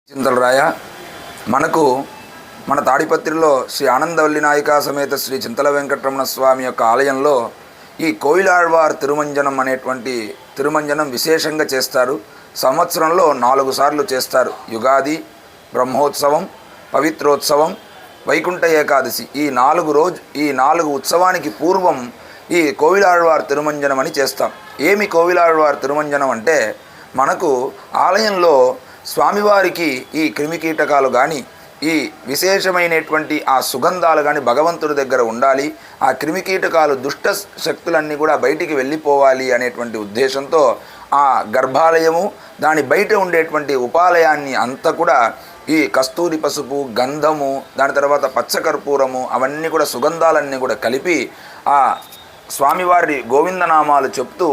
చింతలరాయ మనకు మన తాడిపత్రిలో శ్రీ ఆనందవల్లి నాయికా సమేత శ్రీ చింతల వెంకటరమణ స్వామి యొక్క ఆలయంలో ఈ కోయిలాళ్వార్ తిరుమంజనం అనేటువంటి తిరుమంజనం విశేషంగా చేస్తారు. సంవత్సరంలో 4 సార్లు చేస్తారు. యుగాది, బ్రహ్మోత్సవం, పవిత్రోత్సవం, వైకుంఠ ఏకాదశి. ఈ 4 ఉత్సవానికి పూర్వం ఈ కోయిలాళ్వార్ తిరుమంజనం అని చేస్తాం. ఏమి కోయిలాళ్వార్ తిరుమంజనం అంటే, మనకు ఆలయంలో స్వామివారికి ఈ క్రిమికీటకాలు కానీ ఈ విశేషమైనటువంటి ఆ సుగంధాలు కానీ భగవంతుడి దగ్గర ఉండాలి. ఆ క్రిమికీటకాలు దుష్ట శక్తులన్నీ కూడా బయటికి వెళ్ళిపోవాలి అనేటువంటి ఉద్దేశంతో ఆ గర్భాలయము దాని బయట ఉండేటువంటి ఉపాలయాన్ని అంతా కూడా ఈ కస్తూరి పసుపు, గంధము, దాని తర్వాత పచ్చకర్పూరము అవన్నీ కూడా సుగంధాలన్నీ కూడా కలిపి ఆ స్వామివారి గోవిందనామాలు చెప్తూ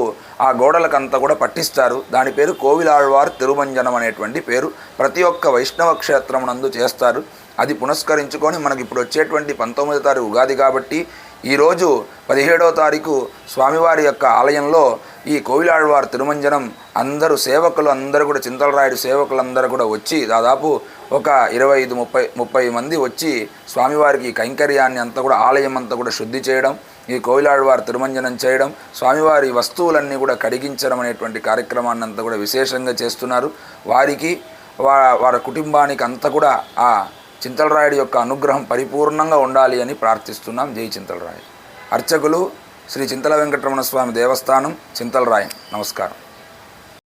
ఆ గోడలకంతా కూడా పట్టిస్తారు. దాని పేరు కోయిలాళ్వార్ తిరుమంజనం అనేటువంటి పేరు. ప్రతి ఒక్క వైష్ణవ క్షేత్రం నందు చేస్తారు. అది పునస్కరించుకొని మనకి ఇప్పుడు వచ్చేటువంటి 19వ తారీఖు ఉగాది కాబట్టి ఈరోజు 17వ తారీఖు స్వామివారి యొక్క ఆలయంలో ఈ కోయిలాళ్వార్ తిరుమంజనం అందరూ సేవకులు అందరూ కూడా చింతలరాయుడు సేవకులందరూ కూడా వచ్చి దాదాపు ఒక 25-30 మంది వచ్చి స్వామివారికి కైంకర్యాన్ని అంతా కూడా ఆలయం అంతా కూడా శుద్ధి చేయడం, ఈ కోయిలాళ్వార్ తిరుమంజనం చేయడం, స్వామివారి వస్తువులన్నీ కూడా కడిగించడం అనేటువంటి కార్యక్రమాన్ని అంతా కూడా విశేషంగా చేస్తున్నారు. వారికి వారి కుటుంబానికి అంతా కూడా ఆ చింతలరాయుడు యొక్క అనుగ్రహం పరిపూర్ణంగా ఉండాలి అని ప్రార్థిస్తున్నాం. జై చింతలరాయుడు. అర్చకులు శ్రీ చింతల వెంకటరమణ స్వామి దేవస్థానం, చింతలరాయన్. నమస్కారం.